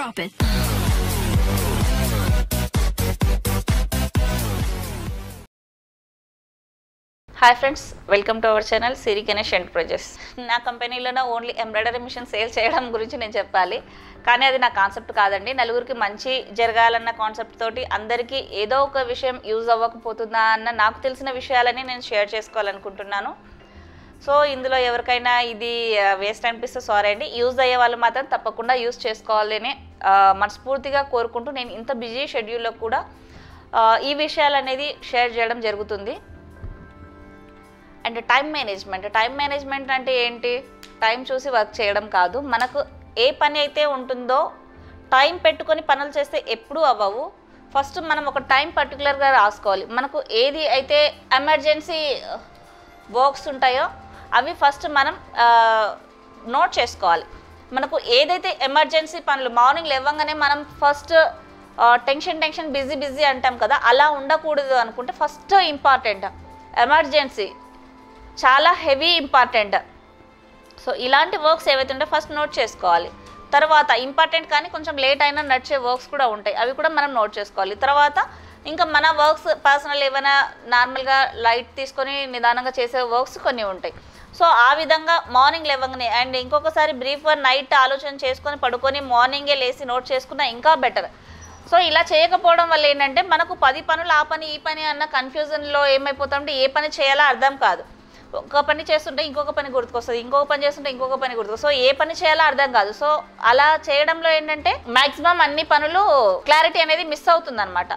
Drop it. Hi friends, welcome to our channel Siri Ganesh enterprises. నా కంపెనీలోనే only embroidery machine sale చేయడం గురించి నేను చెప్పాలి, కానీ అది నా కాన్సెప్ట్ కాదండి. నలుగురికి మంచి జరగాలన్న కాన్సెప్ట్ తోటి అందరికీ ఏదో ఒక విషయం యూజ్ అవ్వకపోతుందా అన్న నాకు తెలిసిన విషయాలని నేను షేర్ చేసుకోవాలనుకుంటున్నాను. సో ఇందులో ఎవరికైనా ఇది వేస్ట్ అనిపిస్తే సారీ అండి. యూజ్ అయ్యే వాళ్ళు మాత్రం తప్పకుండా యూజ్ చేసుకోవాలని మనస్ఫూర్తిగా కోరుకుంటూ నేను ఇంత బిజీ షెడ్యూల్లో కూడా ఈ విషయాలు అనేది షేర్ చేయడం జరుగుతుంది. అండ్ టైం మేనేజ్మెంట్ అంటే ఏంటి? టైం చూసి వర్క్ చేయడం కాదు. మనకు ఏ పని అయితే ఉంటుందో టైం పెట్టుకొని పనులు చేస్తే ఎప్పుడూ అవ్వవు. ఫస్ట్ మనం ఒక టైం పర్టికులర్గా రాసుకోవాలి. మనకు ఏది అయితే ఎమర్జెన్సీ వర్క్స్ ఉంటాయో అవి ఫస్ట్ మనం నోట్ చేసుకోవాలి. మనకు ఏదైతే ఎమర్జెన్సీ పనులు మార్నింగ్ లేవగానే మనం ఫస్ట్ టెన్షన్ బిజీ అంటాం కదా, అలా ఉండకూడదు అనుకుంటే ఫస్ట్ ఇంపార్టెంట్ ఎమర్జెన్సీ చాలా హెవీ ఇంపార్టెంట్. సో ఇలాంటి వర్క్స్ ఏవైతే ఉంటే ఫస్ట్ నోట్ చేసుకోవాలి. తర్వాత ఇంపార్టెంట్ కానీ కొంచెం లేట్ అయినా నడిచే వర్క్స్ కూడా ఉంటాయి, అవి కూడా మనం నోట్ చేసుకోవాలి. తర్వాత ఇంకా మన వర్క్స్ పర్సనల్ ఏమైనా నార్మల్గా లైట్ తీసుకొని నిదానంగా చేసే వర్క్స్ కొన్ని ఉంటాయి. సో ఆ విధంగా మార్నింగ్ లేవగానే అండ్ ఇంకొకసారి బ్రీఫ్గా నైట్ ఆలోచన చేసుకొని పడుకొని మార్నింగే లేసి నోట్ చేసుకున్నా ఇంకా బెటర్. సో ఇలా చేయకపోవడం వల్ల ఏంటంటే మనకు 10 పనులు ఆ పని ఈ పని అన్న కన్ఫ్యూజన్లో ఏమైపోతామంటే ఏ పని చేయాలో అర్థం కాదు. ఒక పని చేస్తుంటే ఇంకొక పని గుర్తుకొస్తుంది, ఇంకొక పని చేస్తుంటే ఇంకొక పని గుర్తుకొస్తుంది. సో ఏ పని చేయాలో అర్థం కాదు. సో అలా చేయడంలో ఏంటంటే మ్యాక్సిమం అన్ని పనులు క్లారిటీ అనేది మిస్ అవుతుంది అనమాట.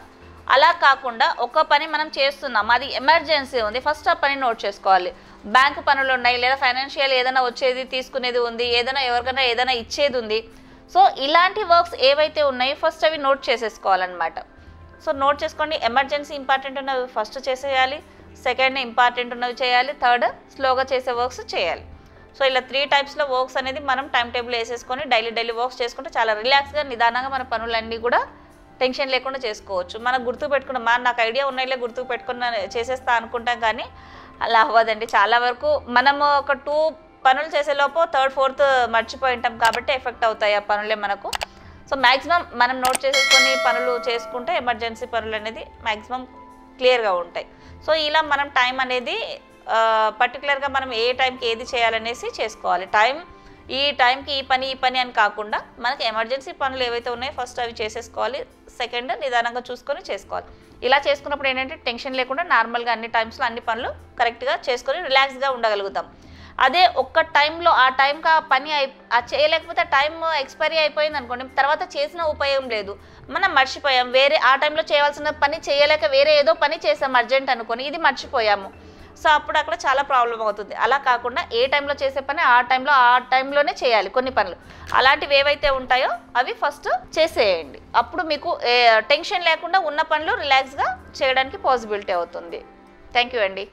అలా కాకుండా ఒక పని మనం చేస్తున్నాం, అది ఎమర్జెన్సీ ఉంది, ఫస్ట్ ఆ పని నోట్ చేసుకోవాలి. బ్యాంకు పనులు ఉన్నాయి, లేదా ఫైనాన్షియల్ ఏదైనా వచ్చేది తీసుకునేది ఉంది, ఏదైనా ఎవరికైనా ఏదైనా ఇచ్చేది ఉంది. సో ఇలాంటి వర్క్స్ ఏవైతే ఉన్నాయో ఫస్ట్ అవి నోట్ చేసేసుకోవాలన్నమాట. సో నోట్ చేసుకోండి. ఎమర్జెన్సీ ఇంపార్టెంట్ ఉన్నవి ఫస్ట్ చేసేయాలి, సెకండ్ ఇంపార్టెంట్ ఉన్నవి చేయాలి, థర్డ్ స్లోగా చేసే వర్క్స్ చేయాలి. సో ఇలా 3 టైప్స్లో వర్క్స్ అనేది మనం టైం టేబుల్ వేసేసుకొని డైలీ వర్క్స్ చేసుకుంటే చాలా రిలాక్స్గా నిదానంగా మన పనులన్నీ కూడా టెన్షన్ లేకుండా చేసుకోవచ్చు. మనం గుర్తుకు పెట్టుకున్న నాకు ఐడియా ఉన్నాయిలే గుర్తుకు పెట్టుకున్న చేసేస్తా అనుకుంటాం, కానీ అలా అవ్వదండి. చాలా వరకు మనము ఒక 2 పనులు చేసేలోపు 3rd 4th మర్చిపోయి ఉంటాం కాబట్టి ఎఫెక్ట్ అవుతాయి ఆ పనులే మనకు. సో మ్యాక్సిమం మనం నోట్ చేసేసుకొని పనులు చేసుకుంటే ఎమర్జెన్సీ పనులు అనేది మ్యాక్సిమం క్లియర్గా ఉంటాయి. సో ఇలా మనం టైం అనేది పర్టికులర్గా మనం ఏ టైంకి ఏది చేయాలనేసి చేసుకోవాలి. ఈ టైంకి ఈ పని అని కాకుండా మనకి ఎమర్జెన్సీ పనులు ఏవైతే ఉన్నాయో ఫస్ట్ అవి చేసేసుకోవాలి, సెకండ్ నిదానంగా చూసుకొని చేసుకోవాలి. ఇలా చేసుకున్నప్పుడు ఏంటంటే టెన్షన్ లేకుండా నార్మల్గా అన్ని టైమ్స్లో అన్ని పనులు కరెక్ట్గా చేసుకొని రిలాక్స్గా ఉండగలుగుతాం. అదే ఒక్క టైంలో ఆ టైంకి ఆ పని చేయలేకపోతే టైం ఎక్స్పైరీ అయిపోయింది అనుకోండి, తర్వాత చేసిన ఉపయోగం లేదు, మనం మర్చిపోయాం. వేరే ఆ టైంలో చేయాల్సిన పని చేయలేక వేరే ఏదో పని చేసాం అర్జెంట్ అనుకొని, ఇది మర్చిపోయాము. సో అప్పుడు అక్కడ చాలా ప్రాబ్లం అవుతుంది. అలా కాకుండా ఏ టైంలో చేసే పని ఆ టైంలోనే చేయాలి. కొన్ని పనులు అలాంటివి ఏవైతే ఉంటాయో అవి ఫస్ట్ చేసేయండి. అప్పుడు మీకు టెన్షన్ లేకుండా ఉన్న పనులు రిలాక్స్గా చేయడానికి పాసిబిలిటీ అవుతుంది. థ్యాంక్ యూ అండి.